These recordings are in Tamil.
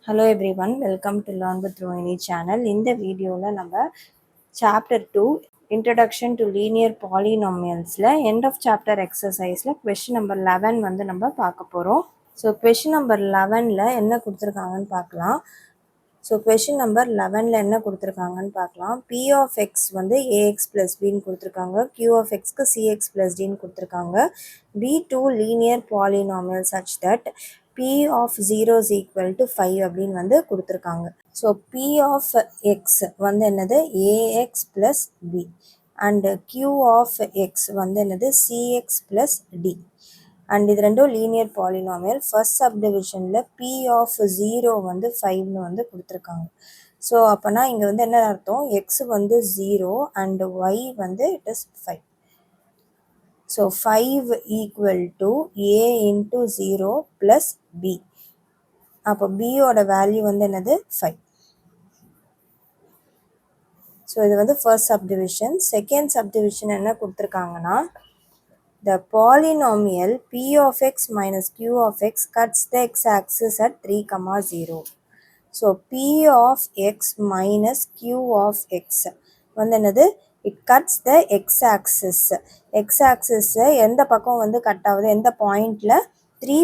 Hello everyone, welcome to Learn with Rohini channel. இந்த வீடியோவில் நம்ம chapter 2 introduction to linear polynomialsல end of chapter exerciseல question number 11 வந்து நம்ம பார்க்க போகிறோம். ஸோ question number 11ல என்ன கொடுத்துருக்காங்கன்னு பார்க்கலாம். ஸோ கொஷின் நம்பர் 11ல் என்ன கொடுத்துருக்காங்கன்னு பார்க்கலாம். பி ஆஃப் எக்ஸ் வந்து ஏஎக்ஸ் ப்ளஸ் பின்னு கொடுத்துருக்காங்க. கியூ ஆஃப் எக்ஸ்க்கு சிஎக்ஸ் ப்ளஸ் டின்னு கொடுத்துருக்காங்க. P to linear polynomial such that P of 0 is equal to 5 அப்படின்னு வந்து கொடுத்துருக்காங்க. ஸோ பி ஆஃப் எக்ஸ் வந்து என்னது a x plus b and q of X வந்து என்னது சிஎக்ஸ் ப்ளஸ் டி. அண்ட் இது ரெண்டும் லீனியர் பாலினாமியல். ஃபர்ஸ்ட் சப்டிவிஷனில் பி ஆஃப் 0 வந்து 5ன்னு வந்து கொடுத்துருக்காங்க. ஸோ அப்போனா இங்கே வந்து என்ன அர்த்தம், எக்ஸ் வந்து 0 அண்ட் ஒய் வந்து it is 5. So 5 equal to A into 0 plus B. அப்போ பியோட வேல்யூ வந்து என்னது 5. ஸோ இது வந்து ஃபர்ஸ்ட் சப்டிவிஷன். செகண்ட் சப்டிவிஷன் என்ன கொடுத்துருக்காங்கன்னா, the polynomial p of x minus q of x cuts the x-axis at 3, 0. So p of x minus q of x வந்து என்னது, it cuts the x-axis. x-axis எந்த பக்கம் வந்து கட் ஆகுது, எந்த பாயிண்டில் 3,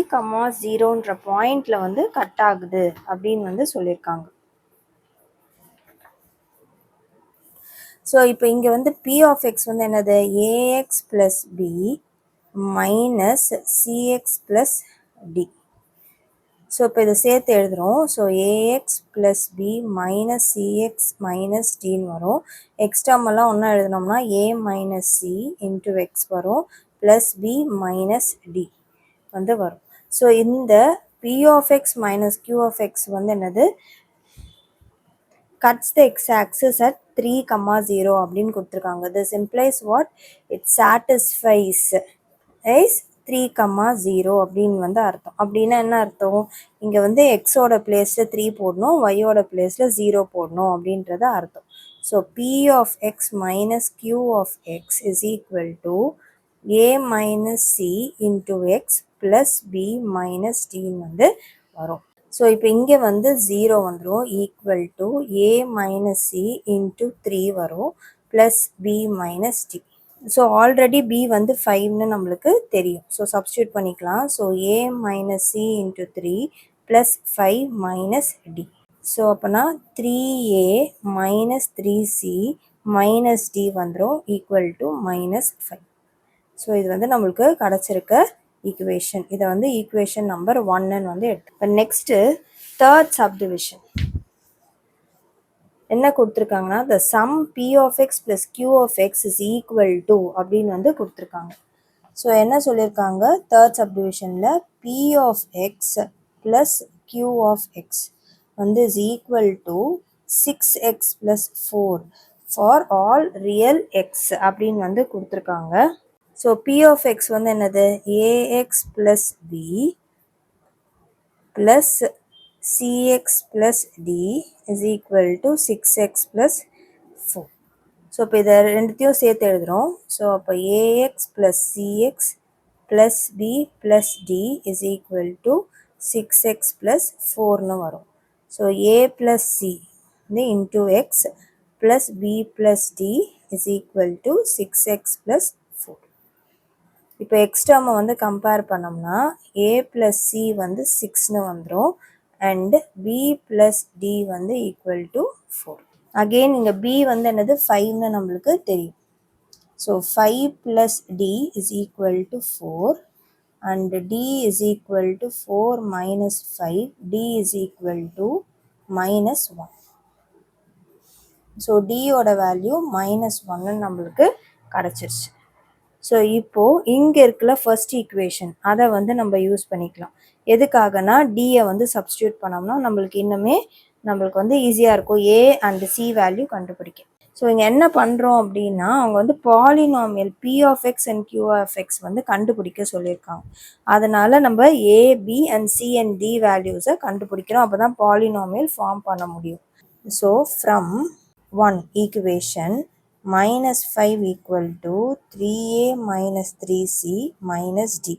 0ன்ற பாயிண்டில் வந்து கட் ஆகுது அப்படின்னு வந்து சொல்லியிருக்காங்க. ஸோ இப்போ இங்கே வந்து p of x வந்து என்னது ax plus b minus c x plus d. So இப்போ இதை சேர்த்து எழுதுகிறோம். So a x plus b minus c x minus டின்னு வரும். எக்ஸ்டர்மெல்லாம் ஒன்றா எழுதினோம்னா a minus c into x வரும், ப்ளஸ் பி மைனஸ் டி வந்து வரும். ஸோ இந்த p of x minus q of X வந்து என்னது, cuts the x-axis at 3, 0 அப்படின்னு கொடுத்துருக்காங்க. This implies what? It satisfies is 3, 0 அப்படின்னு வந்து அர்த்தம். அப்படின்னா என்ன அர்த்தம், இங்கே வந்து எக்ஸோட பிளேஸில் 3 போடணும், ஒய்யோட பிளேஸில் 0 போடணும் அப்படின்றத அர்த்தம். So p of x minus q of X is equal to a minus c into x plus b minus டின்னு வந்து வரும். ஸோ இப்போ இங்கே வந்து 0 வந்துடும், equal to a minus c into 3 வரும், plus b minus d. So already b வந்து 5ன்னு நம்மளுக்கு தெரியும். ஸோ சப்ஸ்டியூட் பண்ணிக்கலாம். So a minus c into 3 plus 5 minus d. So அப்போனா 3a minus 3c minus D வந்துடும், ஈக்குவல் டு மைனஸ் 5. ஸோ இது வந்து நம்மளுக்கு கிடச்சிருக்க ஈக்குவேஷன். இதை வந்து ஈக்குவேஷன் நம்பர் 1ன்னு வந்து எடுத்து. இப்போ நெக்ஸ்ட்டு தேர்ட் சப்டிவிஷன் என்ன கொடுத்துருக்காங்கன்னா, the sum p of x plus q of x is equal to அப்படின்னு வந்து கொடுத்துருக்காங்க. ஸோ என்ன சொல்லியிருக்காங்க, third சப்டிவிஷனில் p of x plus q of x வந்து is equal to 6x plus 4 for all real x அப்படின்னு வந்து கொடுத்துருக்காங்க. ஸோ p of x வந்து என்னது ax plus b plus cx plus d is equal to 6x plus 4. So இப்போ இதை ரெண்டுத்தையும் சேர்த்து எழுதுகிறோம். ஸோ அப்போ ax plus cx plus b plus d is equal to 6x plus 4ன்னு வரும். ஸோ a plus c வந்து into x plus b plus d is equal to 6x plus 4. இப்போ எக்ஸ் டேர்மை வந்து கம்பேர் பண்ணோம்னா ஏ ப்ளஸ் சி வந்து 6ன்னு வந்துடும், அண்ட் பி ப்ளஸ் டி வந்து ஈக்குவல் டு 4. அகெயின் இங்கே பி வந்து என்னது 5ன்னு நம்மளுக்கு தெரியும். So 5 plus d is equal to 4 and d is equal to 4 minus 5, d is equal to minus 1. So டியோட வேல்யூ மைனஸ் 1ன்னு நம்மளுக்கு கிடச்சிருச்சு. ஸோ இப்போது இங்கே இருக்கிற ஃபர்ஸ்ட் ஈக்குவேஷன் அதை வந்து நம்ம யூஸ் பண்ணிக்கலாம். எதுக்காகனா டியை வந்து சப்ஸ்டியூட் பண்ணோம்னா நம்மளுக்கு இன்னுமே நம்மளுக்கு வந்து ஈஸியாக இருக்கும் ஏ அண்ட் சி வேல்யூ கண்டுபிடிக்க. ஸோ இங்கே என்ன பண்ணுறோம் அப்படின்னா, அவங்க வந்து polynomial p of x and q of X வந்து கண்டுபிடிக்க சொல்லியிருக்காங்க. அதனால் நம்ம a b and c and d வேல்யூஸை கண்டுபிடிக்கிறோம். அப்போ தான் பாலினாமியல் ஃபார்ம் பண்ண முடியும். So from 1 equation minus 5 equal to 3a minus 3c minus d.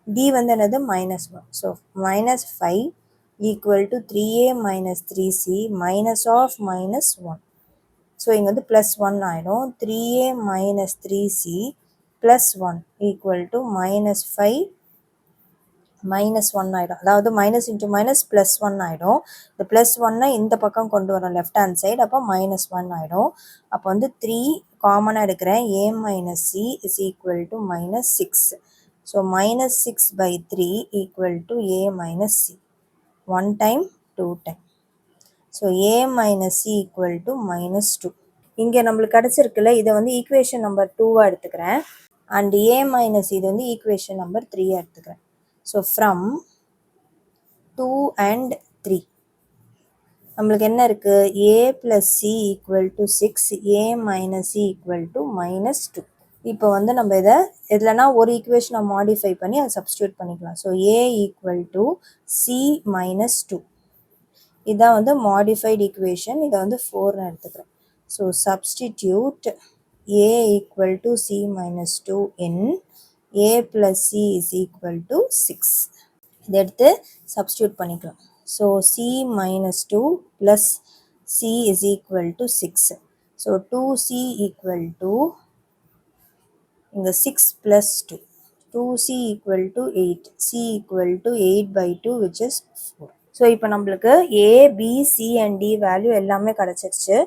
d வந்து என்னது minus 1. So minus 5 equal to 3a minus 3c minus of minus 1. So இங்கே வந்து ப்ளஸ் 1 ஆகிடும். 3a minus 3c plus 1 equal to minus 5 minus 1 ஆகிடும். அதாவது மைனஸ் இன்ட்டு மைனஸ் ப்ளஸ் 1 ஆகிடும். இந்த ப்ளஸ் 1 இந்த பக்கம் கொண்டு வரோம் லெஃப்ட் ஹேண்ட் சைடு, அப்போ மைனஸ் 1 ஆகிடும். அப்போ வந்து 3 காமனாக எடுக்கிறேன், a minus c is equal to minus 6. So minus 6 by 3 equal to a minus c. 1 time 2 time. So a minus c equal to minus 2. இங்கே நம்மளுக்கு கிடச்சிருக்குல்ல, இதை வந்து ஈக்குவேஷன் நம்பர் 2வாக எடுத்துக்கிறேன். அண்ட் a minus இது வந்து ஈக்குவேஷன் நம்பர் 3 எடுத்துக்கிறேன். ஸோ ஃப்ரம் 2 and 3 நம்மளுக்கு என்ன இருக்குது, a plus c equal to 6, a minus c equal to minus 2. இப்போ வந்து நம்ம இதை எதுலனா ஒரு ஈக்குவேஷனை மாடிஃபை பண்ணி அதை சப்ஸ்டியூட் பண்ணிக்கலாம். So a equal to c minus 2. இதான் வந்து மாடிஃபைடு ஈக்குவேஷன். இதை வந்து 4ன்னு எடுத்துக்கிறேன். So substitute a equal to c minus 2 in a plus c is equal to 6. இதை எடுத்து சப்ஸ்டியூட் பண்ணிக்கலாம். So c minus 2 plus c is equal to 6. So 2c equal to இங்கே 6 plus 2. 2c equal to 8. c equal to 8 by 2 which is 4. So இப்போ நம்மளுக்கு a, b, c and d value எல்லாமே கிடச்சிருச்சு.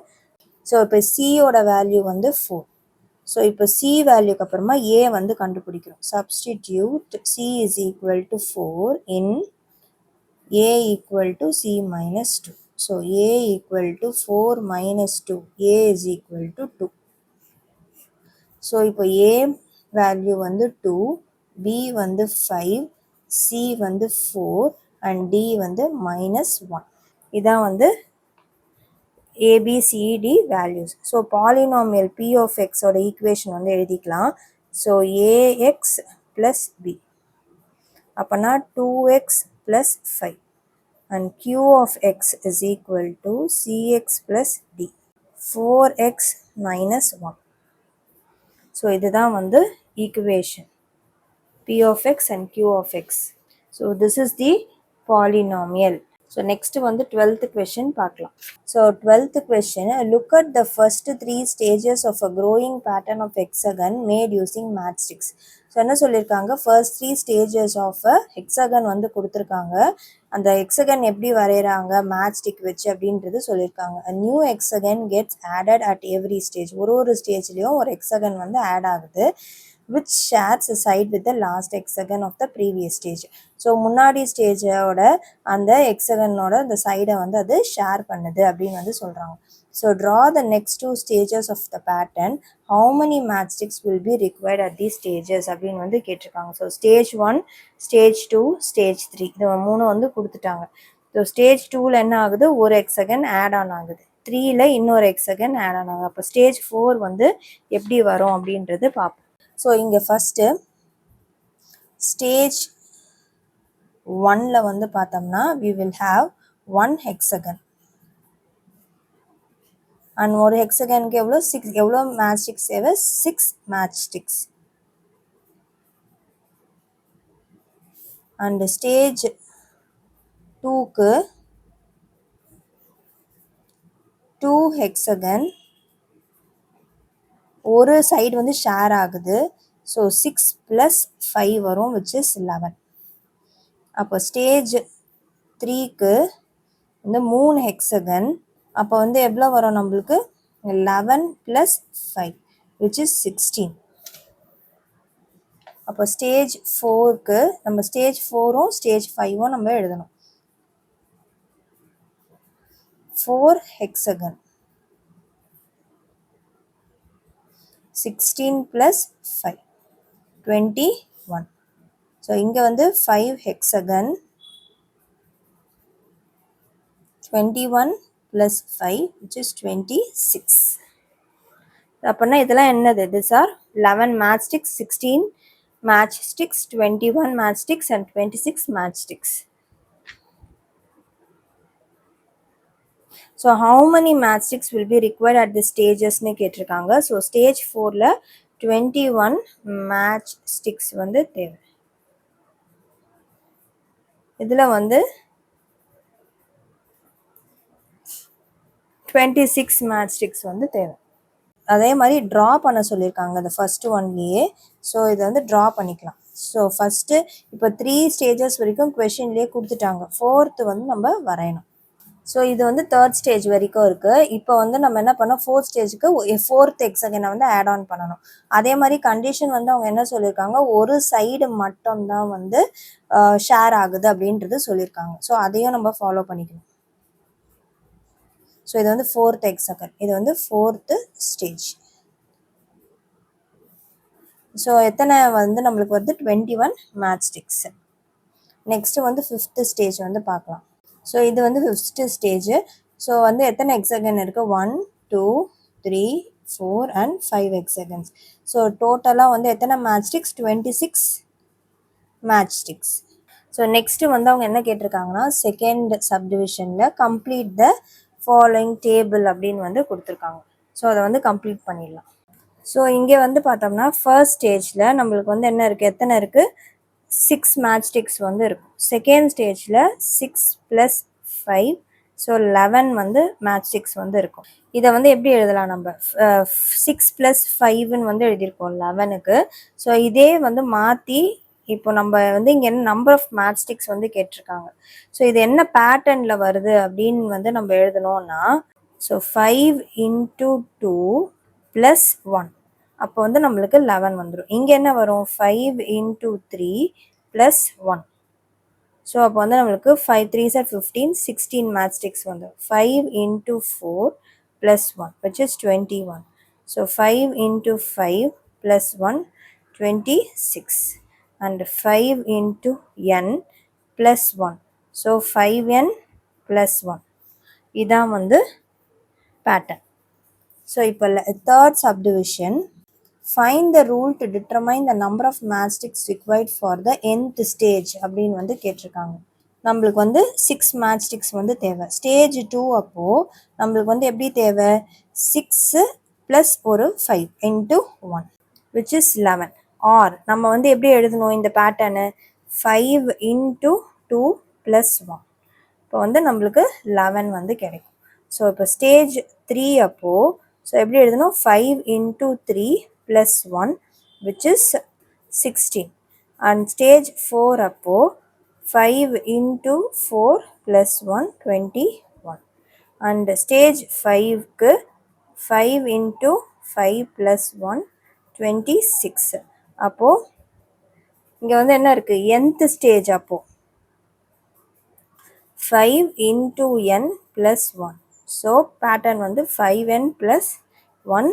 ஸோ இப்போ சியோட வேல்யூ வந்து 4. ஸோ இப்போ சி வேல்யூக்கு அப்புறமா ஏ வந்து கண்டுபிடிக்கிறோம். Substitute C is equal to 4 in A equal to C minus 2. So A equal to 4 minus 2. A is equal to 2. So இப்போ ஏ வேல்யூ வந்து 2, பி வந்து 5, சி வந்து 4 அண்ட் டி வந்து மைனஸ் 1. இதான் வந்து ABCD values. So polynomial P of X ஓட ஈக்குவேஷன் வந்து எழுதிக்கலாம். ஸோ AX plus B அப்போனா 2X plus 5 and Q of X is equal to CX plus D 4X minus 1. So இதுதான் வந்து equation P of X and Q of X. So this is the polynomial. So next வந்து 12th question பார்க்கலாம். So 12th question, look at the first 3 stages of a growing pattern of hexagon made using matchsticks. So என்ன சொல்லியிருக்காங்க, first 3 stages of a hexagon வந்து கொடுத்துருக்காங்க. அந்த hexagon எப்படி வரைகிறாங்க மேட்ச்ஸ்டிக் வச்சு அப்படின்றது சொல்லியிருக்காங்க. a new hexagon gets added at every stage. ஒரு ஸ்டேஜ்லேயும் ஒரு hexagon வந்து ஆட் ஆகுது. which shares a side with the last hexagon of the previous stage. So முன்னாடி ஸ்டேஜோட அந்த ஹெக்ஸகனோட அந்த சைடை வந்து அது ஷேர் பண்ணுது அப்படின்னு வந்து சொல்கிறாங்க. So draw the next 2 stages of the pattern. how many matchsticks will be required at these stages அப்படின்னு வந்து கேட்டிருக்காங்க. ஸோ ஸ்டேஜ் 1, ஸ்டேஜ் 2, ஸ்டேஜ் 3 இது 3 வந்து கொடுத்துட்டாங்க. ஸோ ஸ்டேஜ் 2ல் என்ன ஆகுது, ஒரு ஹெக்ஸகன் ஆட் ஆன் ஆகுது. 3ல் இன்னொரு ஹெக்ஸகன் ஆட் ஆன் ஆகுது. அப்போ ஸ்டேஜ் 4 வந்து எப்படி வரும் அப்படின்றது பார்ப்போம். ஸோ இங்கே ஃபஸ்ட்டு ஸ்டேஜ் 1ல் வந்து பார்த்தோம்னா we will have 1 hexagon and ஒரு ஹெக்ஸகனுக்கு எவ்வளோ மேட்ச்ஸ்டிக்ஸ் தேவை, 6 மேட்ச்ஸ்டிக்ஸ். அண்ட் ஸ்டேஜ் 2க்கு 2 ஹெக்ஸகன், ஒரு சைடு வந்து ஷேர் ஆகுது. ஸோ 6 + 5 வரும் which is 11. அப்போ ஸ்டேஜ் 3க்கு இந்த 3 ஹெக்ஸகன், அப்போ வந்து எவ்வளோ வரும் நம்மளுக்கு, 11 + 5 which is 16. அப்போ ஸ்டேஜ் 4க்கு நம்ம ஸ்டேஜ் 4ம் ஸ்டேஜ் 5ம் நம்ம எழுதணும். 4 ஹெக்ஸகன், 16 + 5 21. ஸோ இங்கே வந்து 5 ஹெக்ஸகன், 21 + 5 which is 26. அப்படின்னா இதெல்லாம் என்னது, these are 11 matchsticks, 16 matchsticks, 21 matchsticks and 26 matchsticks. So how many matchsticks will be required at the stages னு கேட்டிருக்காங்க. ஸோ ஸ்டேஜ் 4ல் 21 matchsticks வந்து தேவை. இதில் வந்து 26 மேட்ரிக்ஸ் வந்து தேவை. அதே மாதிரி ட்ரா பண்ண சொல்லியிருக்காங்க இந்த ஃபர்ஸ்ட் ஒன்லேயே. ஸோ இதை வந்து ட்ரா பண்ணிக்கலாம். ஸோ ஃபஸ்ட்டு இப்போ 3 ஸ்டேஜஸ் வரைக்கும் கொஷின்லேயே கொடுத்துட்டாங்க. 4th வந்து நம்ம வரையணும். ஸோ இது வந்து 3rd ஸ்டேஜ் வரைக்கும் இருக்குது. இப்போ வந்து நம்ம என்ன பண்ணோம், 4th ஸ்டேஜுக்கு 4th ஹெக்ஸகனை வந்து ஆட் ஆன் பண்ணணும். அதே மாதிரி கண்டிஷன் வந்து அவங்க என்ன சொல்லியிருக்காங்க, ஒரு சைடு மட்டும்தான் வந்து ஷேர் ஆகுது அப்படின்றது சொல்லியிருக்காங்க. ஸோ அதையும் நம்ம ஃபாலோ பண்ணிக்கணும். ஸோ இது வந்து 4th ஹெக்ஸகன், இது வந்து 4th ஸ்டேஜ். ஸோ எத்தனை வந்து நம்மளுக்கு வந்து 21 மேட்ச்ஸ்டிக்ஸ். நெக்ஸ்ட் வந்து 5th ஸ்டேஜ் வந்து பார்க்கலாம். ஸோ இது வந்து 5th ஸ்டேஜ். ஸோ வந்து எத்தனை ஹெக்ஸகன் இருக்குது, 1 2 3 4 and 5 ஹெக்ஸகன்ஸ். ஸோ டோட்டலாக வந்து எத்தனை மேட்ச்ஸ்டிக்ஸ், 26 மேட்ச்ஸ்டிக்ஸ். ஸோ நெக்ஸ்ட்டு வந்து அவங்க என்ன கேட்டிருக்காங்கன்னா, செகண்ட் சப்டிவிஷனில் கம்ப்ளீட் த ஃபாலோயிங் டேபிள் அப்படின்னு வந்து கொடுத்துருக்காங்க. ஸோ அதை வந்து கம்ப்ளீட் பண்ணிடலாம். ஸோ இங்கே வந்து பார்த்தோம்னா ஃபர்ஸ்ட் ஸ்டேஜில் நம்மளுக்கு வந்து என்ன இருக்குது, எத்தனை இருக்குது, 6 மேட்ச்ஸ்டிக்ஸ் வந்து இருக்கும். செகண்ட் ஸ்டேஜில் 6 + 5, ஸோ 11 வந்து மேட்ச்ஸ்டிக்ஸ் வந்து இருக்கும். இதை வந்து எப்படி எழுதலாம், நம்ம 6 + 5ன்னு வந்து எழுதியிருக்கோம் 11க்கு. ஸோ இதே வந்து மாற்றி இப்போ நம்ம வந்து இங்கே என்ன நம்பர் ஆஃப் மேட்ச்ஸ்டிக்ஸ் வந்து கேட்டிருக்காங்க. ஸோ இது என்ன பேட்டர்னில் வருது அப்படின்னு வந்து நம்ம எழுதணும்னா, ஸோ 5 × 2 + 1, அப்போ வந்து நம்மளுக்கு 11 வந்துடும். இங்கே என்ன வரும், 5 × 3 + 1. ஸோ அப்போ வந்து நம்மளுக்கு 5 3s are 15, 16 மேட்ச்ஸ்டிக்ஸ் வந்துடும். 5 × 4 + 1 which is 21. So 5 × 5 + 1 26 and 5 × n + 1. So 5n + 1. இதான் வந்து பேட்டர்ன். ஸோ இப்போ 3rd subdivision, find the rule to determine the number of matchsticks required for the nth stage அப்படின்னு வந்து கேட்டிருக்காங்க. நம்மளுக்கு வந்து 6 மேட்ச்ஸ்டிக்ஸ் வந்து தேவை. ஸ்டேஜ் 2 அப்போது நம்மளுக்கு வந்து எப்படி தேவை, 6 + ஒரு 5 × 1 which is 11. ஆர் நம்ம வந்து எப்படி எழுதணும் இந்த பேட்டர்னு, 5 × 2 + 1. இப்போ வந்து நம்மளுக்கு 11 வந்து கிடைக்கும். ஸோ இப்போ ஸ்டேஜ் 3 அப்போது ஸோ எப்படி எழுதணும், 5 × 3 + 1 which is 16. அண்ட் ஸ்டேஜ் 4 அப்போது 5 × 4 + 1 21. அண்ட் ஸ்டேஜ் 5க்கு 5 × 5 + 1 26. அப்போது இங்கே வந்து என்ன இருக்குது, nth ஸ்டேஜ் அப்போது 5 × n + 1. ஸோ பேட்டர்ன் வந்து 5n + 1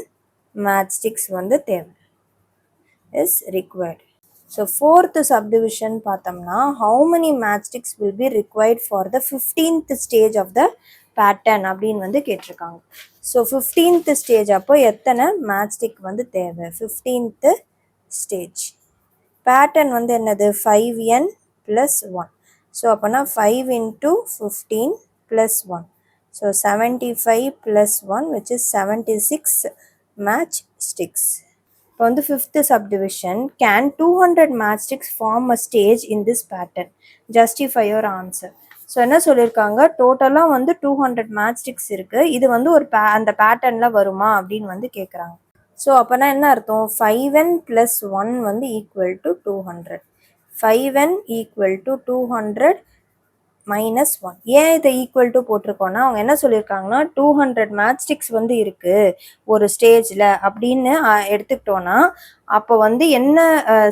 மேட்ச்ஸ்டிக்ஸ் வந்து தேவை is required. So 4th subdivision பார்த்தோம்னா, how many matchsticks will be required for the 15th stage of the pattern அப்படின்னு வந்து கேட்டிருக்காங்க. ஸோ 15th ஸ்டேஜ் அப்போ எத்தனை மேட்ச்ஸ்டிக் வந்து தேவை, 15th ஸ்டேஜ் பேட்டர்ன் வந்து என்னது, 5n + 1. ஸோ அப்போனா 5 × 15 + 1. So 75 + 1 which is 76 matchsticks. இப்போ வந்து 5th subdivision, can 200 matchsticks form a stage in this pattern? Justify your answer. So என்ன சொல்லியிருக்காங்க, டோட்டலாக வந்து 200 மேட்ச்ஸ்டிக்ஸ் இருக்குது. இது வந்து ஒரு அந்த பேட்டர்னில் வருமா அப்படின்னு வந்து கேட்குறாங்க. ஸோ அப்போனா என்ன அர்த்தம், 5n + 1 வந்து ஈக்குவல் டு 200. 5n = 200 - 1. ஏன் இதை ஈக்குவல் டு போட்டிருக்கோன்னா, அவங்க என்ன சொல்லியிருக்காங்கன்னா 200 மேட்ச்ஸ்டிக்ஸ் வந்து இருக்குது ஒரு ஸ்டேஜில் அப்படின்னு எடுத்துக்கிட்டோன்னா, அப்போ வந்து என்ன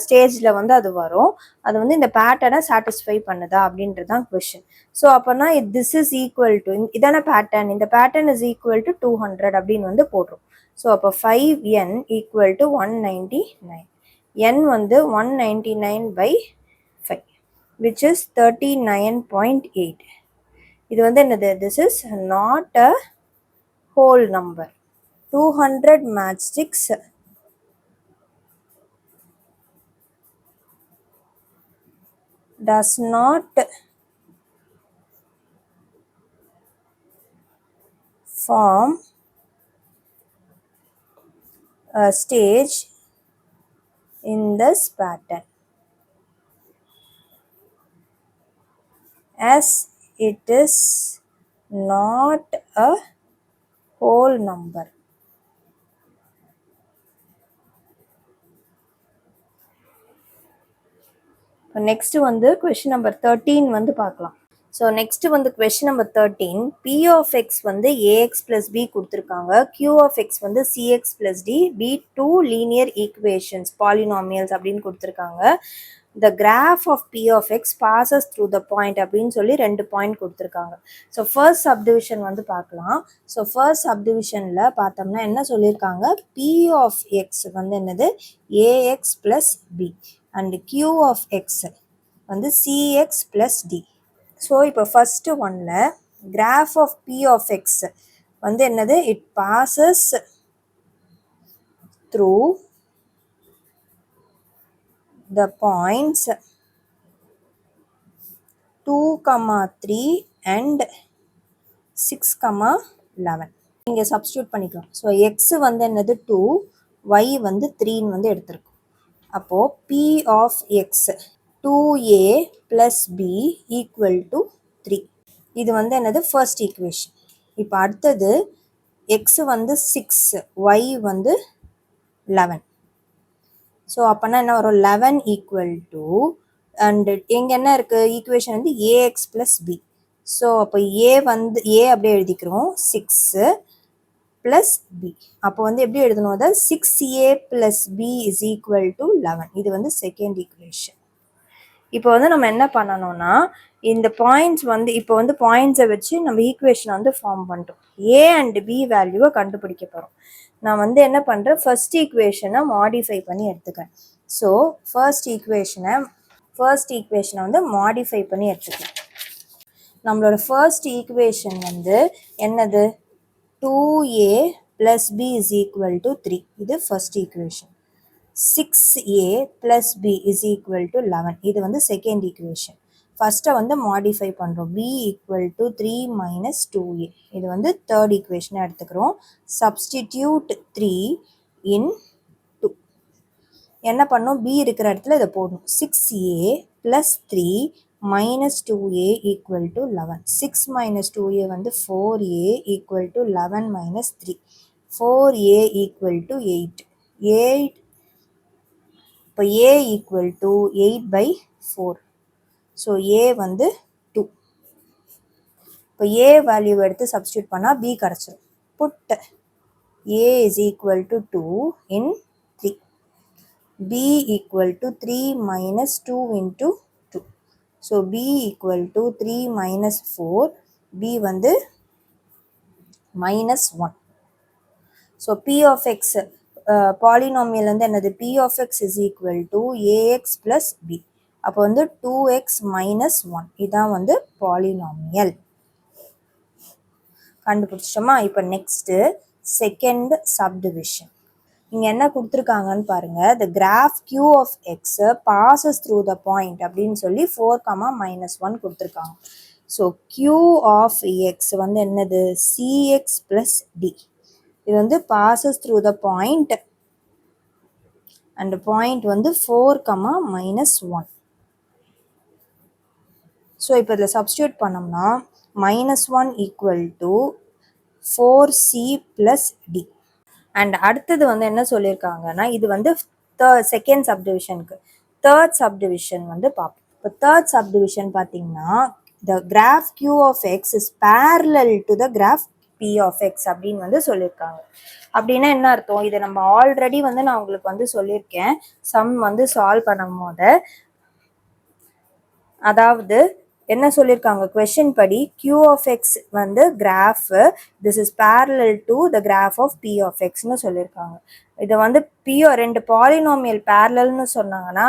ஸ்டேஜில் வந்து அது வரும், அது வந்து இந்த பேட்டர்னை சாட்டிஸ்ஃபை பண்ணுதா அப்படின்றது தான் கொஷின். ஸோ அப்போனா திஸ் இஸ் ஈக்குவல் டு, இதான பேட்டர்ன், இந்த பேட்டர்ன் இஸ் ஈக்குவல் டு 200 அப்படின்னு வந்து போடுறோம். ஸோ அப்போ 5n = 199. n வந்து 199/5 which is 39.8. இது வந்து என்னது, this is not a whole number. 200 matchsticks does not form a stage in this pattern, as it is not a whole number. Next வந்து கொஸ்டின் நம்பர் 13 வந்து பார்க்கலாம். ஸோ நெக்ஸ்ட் வந்து question number 13, p of x வந்து ax plus b கொடுத்துருக்காங்க, q of x வந்து cx plus d, b two linear equations polynomials அப்படின்னு கொடுத்துருக்காங்க. the graph of p of x passes through the point அப்படின்னு சொல்லி 2 பாயிண்ட் கொடுத்துருக்காங்க. ஸோ ஃபர்ஸ்ட் சப்டிவிஷன் வந்து பார்க்கலாம். ஸோ ஃபர்ஸ்ட் சப்டிவிஷனில் பார்த்தோம்னா என்ன சொல்லியிருக்காங்க, p of x வந்து என்னது ax plus b and q of x வந்து cx plus d. ஸோ இப்போ ஃபஸ்ட்டு ஒன்னில் graph of p of x வந்து என்னது, it passes through the points 2, 3 and 6, 11. இங்கே சப்ஸ்டியூட் பண்ணிக்கலாம். ஸோ எக்ஸ் வந்து என்னது 2, ஒய் வந்து 3ன்னு வந்து எடுத்திருக்கோம். அப்போது p of x 2a plus b equal to 3. இது வந்து என்னது ஃபர்ஸ்ட் ஈக்குவேஷன். இப்போ அடுத்தது x வந்து 6, y வந்து 11. ஸோ அப்போனா என்ன வரும், 11 ஈக்குவல் டு, அண்டு எங்கே என்ன இருக்குது ஈக்குவேஷன் வந்து ax plus b. ஸோ அப்போ a வந்து a அப்படியே எழுதிக்கிறோம் 6 ப்ளஸ் b. அப்போ வந்து எப்படி எழுதணும், அதை 6a plus b is equal to 11. இது வந்து செகண்ட் ஈக்குவேஷன். இப்போ வந்து நம்ம என்ன பண்ணணும்னா, இந்த பாயிண்ட்ஸ் வந்து இப்போ வந்து பாயிண்ட்ஸை வச்சு நம்ம ஈக்குவேஷனை வந்து ஃபார்ம் பண்ணிட்டோம். ஏ அண்ட் பி வேல்யூவை கண்டுபிடிக்க போகிறோம். நான் வந்து என்ன பண்ணுறேன், ஃபர்ஸ்ட் ஈக்குவேஷனை மாடிஃபை பண்ணி எடுத்துக்கிறேன். ஸோ ஃபர்ஸ்ட் ஈக்குவேஷனை வந்து மாடிஃபை பண்ணி எடுத்துக்கிறேன். நம்மளோட ஃபர்ஸ்ட் ஈக்குவேஷன் வந்து என்னது, 2a plus b is equal to 3. இது first equation. 6a plus b is equal to 11. இது வந்து செகண்ட் ஈக்குவேஷன். ஃபர்ஸ்ட்டை வந்து மாடிஃபை பண்ணுறோம். b equal to 3 minus 2a. இது வந்து தேர்ட் ஈக்குவேஷனை எடுத்துக்கிறோம். Substitute 3 in 2. என்ன பண்ணோம், b இருக்கிற இடத்துல இதை போடணும். 6a plus 3 minus 2a equal to 11. 6 minus 2a வந்து 4a equal to 11 minus 3. 4a equal to 8. 8 இப்போ a equal to 8/4. So a வந்து 2. இப்போ a வேல்யூ எடுத்து சப்ஸ்டியூட் பண்ணால் b கிடச்சிடும். But a is equal to 2 in 3. b equal to 3 minus 2 into 2. So b equal to 3 minus 4. b வந்து minus 1. So p of x polynomial வந்து என்னது, p of x is equal to ax plus b. அப்போ வந்து 2x minus 1. இதான் வந்து பாலினாமியல். கண்டுபிடிச்சோமா. இப்போ நெக்ஸ்ட்டு செகண்ட் சப்டிவிஷன். இங்கே என்ன கொடுத்துருக்காங்கன்னு பாருங்கள், the graph q of x passes through the point அப்படின்னு சொல்லி 4, கொடுத்துருக்காங்க. ஸோ q of x வந்து என்னது, cx plus d. இது வந்து passes through the point and point வந்து 4, 1. ஸோ இப்போ இதில் சப்ஸ்டியூட் பண்ணோம்னா -1 equal to 4c plus d. And அடுத்தது வந்து என்ன சொல்லியிருக்காங்கன்னா, இது வந்து செகண்ட் சப்டிவிஷனுக்கு. தேர்ட் சப்டிவிஷன் வந்து பார்ப்போம். இப்போ தேர்ட் சப்டிவிஷன் பார்த்தீங்கன்னா, the graph q of x is parallel to the graph p of x அப்படின்னு வந்து சொல்லியிருக்காங்க. அப்படின்னா என்ன அர்த்தம், இதை நம்ம ஆல்ரெடி வந்து நான் உங்களுக்கு வந்து சொல்லியிருக்கேன் சம் வந்து சால்வ் பண்ணும் போது. அதாவது என்ன சொல்லியிருக்காங்க, கொஸ்டின் படி q of x வந்து graph, this is parallel to the graph of p of xன்னு சொல்லியிருக்காங்க. இதை வந்து ரெண்டு பாலினாமியல் parallelன்னு சொன்னாங்கன்னா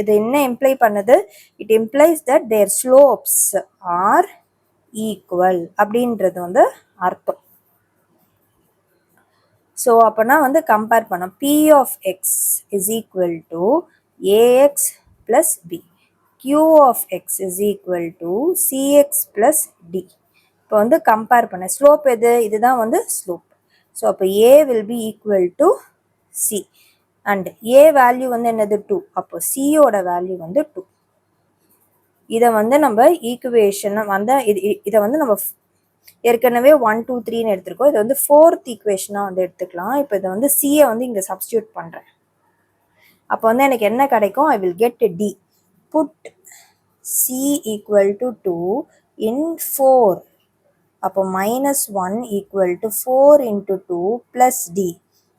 இது என்ன இம்ப்ளை பண்ணுது, it implies that their slopes are equal அப்படின்றது வந்து அர்த்தம். ஸோ அப்போனா வந்து கம்பேர் பண்ணோம், p of x is equal to ax plus b. q of x is equal to cx plus d. இப்போ வந்து கம்பேர் பண்ண ஸ்லோப் எது, இதுதான் வந்து ஸ்லோப். ஸோ அப்போ a will be equal to c and a value வந்து என்னது 2. அப்போ c ஓட வேல்யூ வந்து 2. இதை வந்து நம்ம ஈக்குவேஷன் வந்து இதை வந்து நம்ம ஏற்கனவே 1 2 3ன்னு எடுத்திருக்கோம். இது வந்து 4th ஈக்குவேஷனாக வந்து எடுத்துக்கலாம். இப்போ இதை வந்து சியை வந்து இங்கே சப்ஸ்டியூட் பண்ணுறேன். அப்போ வந்து எனக்கு என்ன கிடைக்கும்? I will get d. Put c equal to 2 in 4. அப்போ -1 equal to 4 into 2 plus d.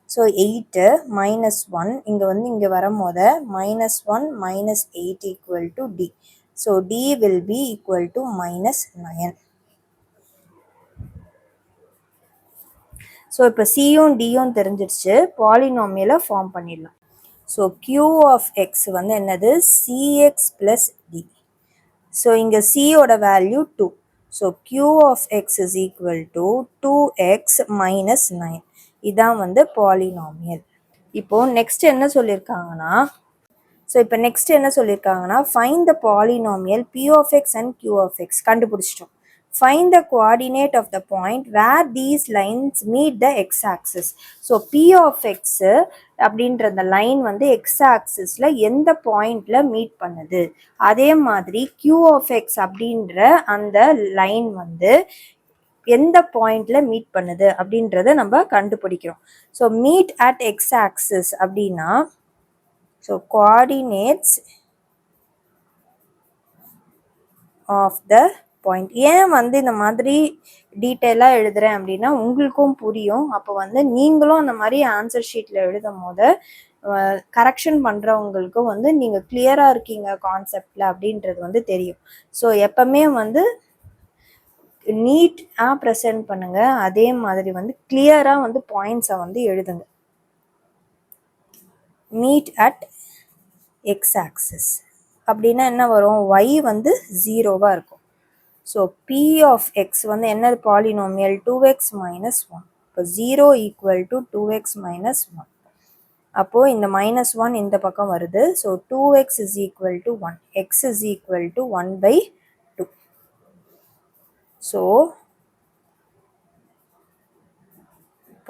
So 8 -1 இங்கே வந்து இங்கே வரும்போது -1 -8 equal to d. So d will be equal to -9. So இப்போ சியும் டியும் தெரிஞ்சிருச்சு. பாலினாமியலை ஃபார்ம் பண்ணிடலாம். ஸோ q ஆஃப் எக்ஸ் வந்து என்னது? C x plus d. ஸோ இங்கே சியோட value 2. So q of X is equal to 2x minus 9. இதான் வந்து பாலினாமியல். இப்போது நெக்ஸ்ட் என்ன சொல்லியிருக்காங்கன்னா, find the polynomial p of x and q of x கண்டுபிடிச்சிட்டோம். Find the coordinate of the point where these lines meet the x-axis. So p of x அப்படின்ற அந்த லைன் வந்து x-axisல எந்த பாயிண்ட்ல மீட் பண்ணுது, அதே மாதிரி q of x அப்படின்ற அந்த லைன் வந்து எந்த பாயிண்ட்ல மீட் பண்ணுது அப்படின்றத நம்ம கண்டுபிடிக்கிறோம். ஸோ மீட் அட் x-axis அப்படின்னா, so coordinates of the point. ஏன் வந்து இந்த மாதிரி டீட்டெயிலாக எழுதுகிறேன் அப்படின்னா உங்களுக்கும் புரியும். அப்போ வந்து நீங்களும் அந்த மாதிரி ஆன்சர் ஷீட்டில் எழுதும் போது கரெக்ஷன் பண்ணுறவங்களுக்கும் வந்து நீங்கள் கிளியராக இருக்கீங்க கான்செப்டில் அப்படின்றது வந்து தெரியும். ஸோ எப்பவுமே வந்து நீட்டாக ப்ரெசென்ட் பண்ணுங்கள். அதே மாதிரி வந்து கிளியராக வந்து பாயிண்ட்ஸை வந்து எழுதுங்க. மீட் அட் எக்ஸ் ஆக்சிஸ் அப்படின்னா என்ன வரும்? y வந்து 0வாக இருக்கும். ஸோ p of x வந்து என்னது? Polynomial 2x minus 1. இப்போ 0 ஈக்குவல் டு 2x minus 1. அப்போது இந்த -1 இந்த பக்கம் வருது. So 2x is equal to 1. x is equal to 1/2. So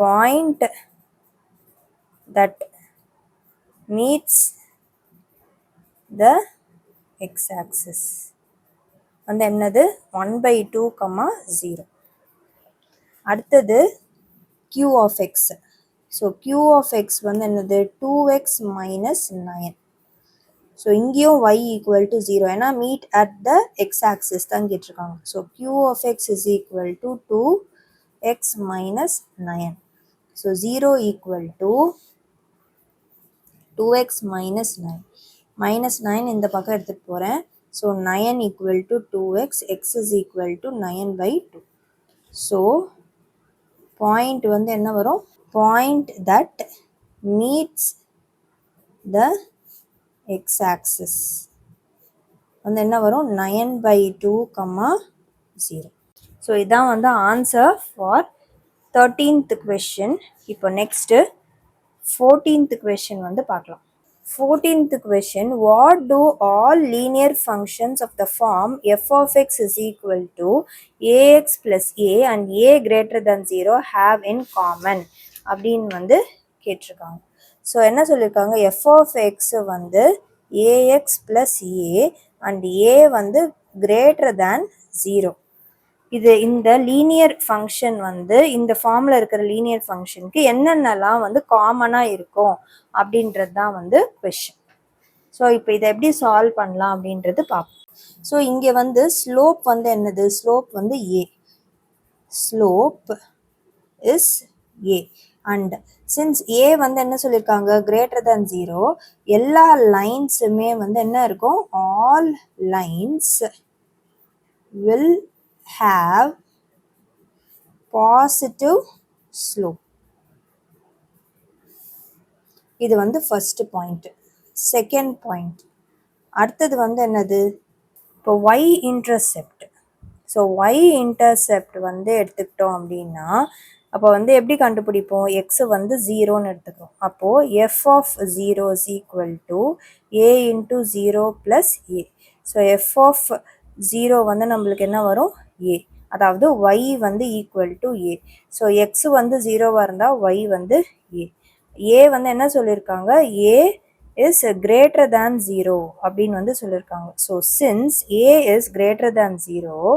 point that meets the x-axis வந்து என்னது? 1/2, 0. அடுத்தது q of x. So q of x வந்து என்னது? 2x minus 9. ஸோ இங்கேயும் y equal to 0. ஏன்னா மீட் அட் த x-axis தான் கேட்டிருக்காங்க. So q of x is equal to 2x minus 9. So 0 equal to 2x minus 9. -9 இந்த பக்கம் எடுத்துகிட்டு போகிறேன். So 9 equal to 2x, x is equal to 9/2. So point வந்து என்ன வரும்? Point that meets the x-axis வந்து என்ன வரும்? 9/2, 0. ஸோ இதான் வந்து ஆன்சர் ஃபார் 13th question. இப்போ நெக்ஸ்ட்டு 14th question வந்து பார்க்கலாம். 14th question, what do all linear functions of the form f of x is equal to ax plus a and a greater than 0 have in common அப்படின்னு வந்து கேட்டிருக்காங்க. ஸோ என்ன சொல்லியிருக்காங்க? f of x வந்து ax plus a and a வந்து greater than 0. இது இந்த லீனியர் ஃபங்க்ஷன் வந்து இந்த ஃபார்மில் இருக்கிற லீனியர் ஃபங்க்ஷனுக்கு என்னென்னலாம் வந்து காமனாக இருக்கும் அப்படின்றது தான் வந்து கொஷின். ஸோ இப்போ இதை எப்படி சால்வ் பண்ணலாம் அப்படின்றது பார்ப்போம். ஸோ இங்கே வந்து ஸ்லோப் வந்து என்னது? ஸ்லோப் வந்து a. Slope is a. And since a வந்து என்ன சொல்லியிருக்காங்க? greater than 0. எல்லா லைன்ஸுமே வந்து என்ன இருக்கும்? All lines will have positive slope. இது வந்து ஃபர்ஸ்ட் பாயிண்ட். செகண்ட் பாயிண்ட், அடுத்தது வந்து என்னது? இப்போ y intercept. So y intercept வந்து எடுத்துக்கிட்டோம் அப்படின்னா அப்போ வந்து எப்படி கண்டுபிடிப்போம்? எக்ஸ் வந்து 0ன்னு எடுத்துக்கிறோம். அப்போது f of 0 is equal to a into 0 plus a. So f of 0 வந்து நம்மளுக்கு என்ன வரும்? a. அதாவது y வந்து equal to a. So X வந்து 0வாக இருந்தால் y வந்து a. a வந்து என்ன சொல்லியிருக்காங்க? a is greater than 0 அப்படின்னு வந்து சொல்லியிருக்காங்க. So since a is greater than 0,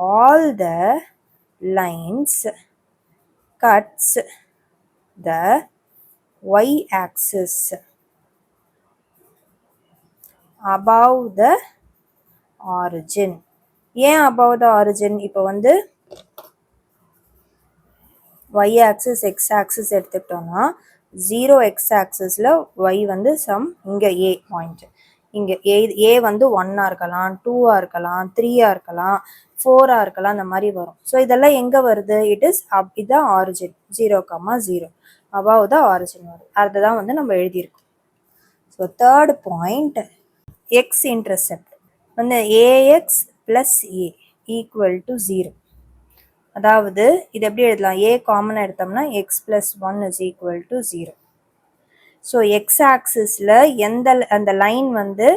all the lines cuts the y-axis above the origin. ஏன் above the origin? இப்போ வந்து y-axis x-axis எடுத்துக்கிட்டோம்னா 0x-axisல y வந்து சம் இங்கே a பாயிண்ட், இங்கே a வந்து 1ஆ இருக்கலாம், 2ஆ இருக்கலாம், 3ஆ இருக்கலாம், 4ஆ இருக்கலாம், அந்த மாதிரி வரும். ஸோ இதெல்லாம் எங்கே வருது? இட் இஸ் இதுதான் ஆரிஜின் 0,0 above the origin வருது. அதுதான் வந்து நம்ம எழுதியிருக்கோம். So third point x intercept வந்து ax plus a equal to 0. அதாவது இது எப்படி எழுதலாம்? a காமனாக எடுத்தோம்னா x plus 1 is equal to 0. So x ஆக்சிஸில் அந்த லைன் வந்து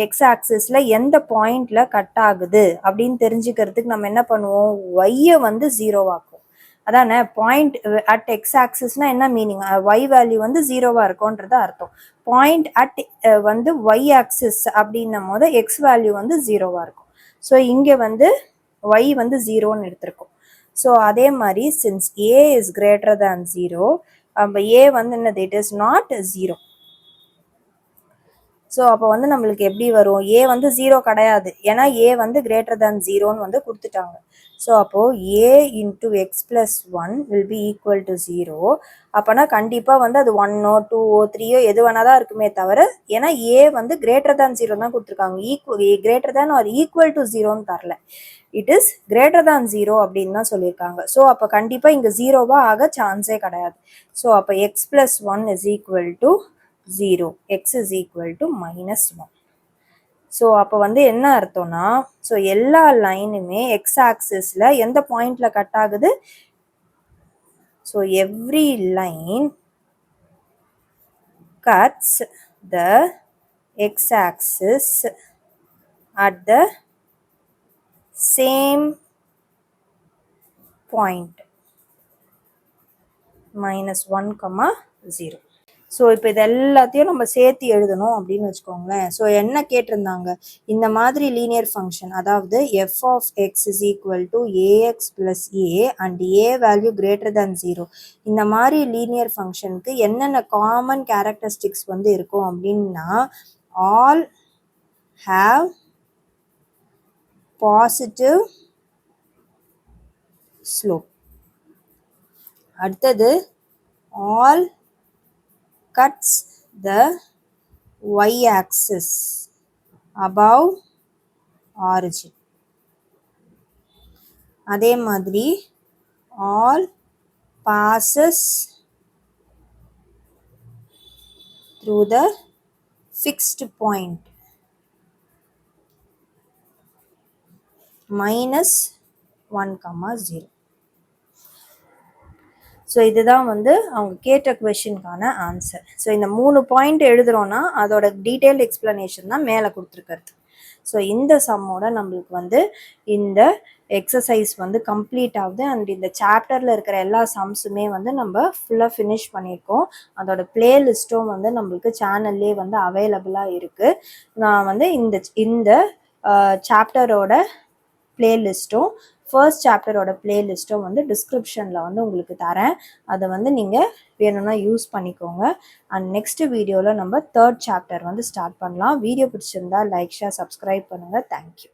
எக்ஸ் ஆக்சிஸில் எந்த பாயிண்டில் கட் ஆகுது அப்படின்னு தெரிஞ்சுக்கிறதுக்கு நம்ம என்ன பண்ணுவோம்? ஒய்யை வந்து ஜீரோவாக்கும். அதானே பாயிண்ட் அட் எக்ஸ் ஆக்சிஸ்னால் என்ன மீனிங்? ஒய் வேல்யூ வந்து ஜீரோவாக இருக்கும்ன்றது அர்த்தம். பாயிண்ட் அட் வந்து ஒய் ஆக்சிஸ் அப்படின்னும் போது எக்ஸ் வேல்யூ வந்து ஜீரோவாக இருக்கும். ஸோ இங்கே வந்து ஒய் வந்து ஜீரோன்னு எடுத்திருக்கோம். ஸோ அதே மாதிரி since A is greater than 0, அப்போ ஏ வந்து என்னது? It is not 0. ஸோ அப்போ வந்து நம்மளுக்கு எப்படி வரும்? ஏ வந்து 0 கிடையாது, ஏன்னா ஏ வந்து கிரேட்டர் தேன் 0ன்னு வந்து கொடுத்துட்டாங்க. ஸோ அப்போது a into x plus 1 will be equal to 0. அப்போனா கண்டிப்பாக வந்து அது 1ஓ 2ஓ 3ஓ எது வேணால் தான் இருக்குமே தவிர, ஏன்னா ஏ வந்து கிரேட்டர் தேன் 0 தான் கொடுத்துருக்காங்க, greater than or equal to 0ன்னு தரல. இட் இஸ் கிரேட்டர் தேன் 0 அப்படின்னு தான் சொல்லியிருக்காங்க. ஸோ அப்போ கண்டிப்பாக இங்கே ஜீரோவாக ஆக சான்ஸே கிடையாது. ஸோ அப்போ X plus 1 is equal to 0, x is equal to -1. So அப்போ வந்து என்ன அர்த்தம்னா, ஸோ எல்லா லைனுமே எக்ஸ் ஆக்சிஸில் எந்த பாயிண்டில் கட் ஆகுது? So every line cuts the x-axis at the same point -1, 0. So இப்போ இது எல்லாத்தையும் நம்ம சேர்த்து எழுதணும் அப்படின்னு வச்சுக்கோங்களேன். ஸோ என்ன கேட்டிருந்தாங்க? இந்த மாதிரி லீனியர் ஃபங்க்ஷன், அதாவது F of X is equal to a x plus A and A value greater than 0. இந்த மாதிரி லீனியர் ஃபங்க்ஷனுக்கு என்னென்ன காமன் கேரக்டரிஸ்டிக்ஸ் வந்து இருக்கும் அப்படின்னா, ஆல் ஹாவ் பாசிட்டிவ் ஸ்லோப். அடுத்தது all cuts the y-axis above origin. அதே மாதிரி all passes through the fixed point -1, 0. So இதுதான் வந்து அவங்க கேட்ட கொஷினுக்கான ஆன்சர். ஸோ இந்த 3 பாயிண்ட் எழுதுகிறோன்னா அதோட டீட்டெயில் எக்ஸ்ப்ளனேஷன் தான் மேலே கொடுத்துருக்கிறது. ஸோ இந்த சம்மோட நம்மளுக்கு வந்து இந்த எக்ஸசைஸ் வந்து கம்ப்ளீட் ஆகுது. அண்ட் இந்த சாப்டரில் இருக்கிற எல்லா சம்ஸுமே வந்து நம்ம ஃபுல்லாக ஃபினிஷ் பண்ணியிருக்கோம். அதோட பிளேலிஸ்ட்டும் வந்து நம்மளுக்கு சேனல்லே வந்து அவைலபிளாக இருக்குது. நான் வந்து இந்த சாப்டரோட பிளேலிஸ்ட்டும் ஃபர்ஸ்ட் சாப்டரோட பிளேலிஸ்ட்டும் வந்து டிஸ்கிரிப்ஷனில் வந்து உங்களுக்கு தரேன். அதை வந்து நீங்கள் வேணும்னா யூஸ் பண்ணிக்கோங்க. அண்ட் நெக்ஸ்ட் வீடியோவில் நம்ம 3rd சாப்டர் வந்து ஸ்டார்ட் பண்ணலாம். வீடியோ பிடிச்சிருந்தா லைக், ஷேர், சப்ஸ்கிரைப் பண்ணுங்கள். தேங்க்யூ.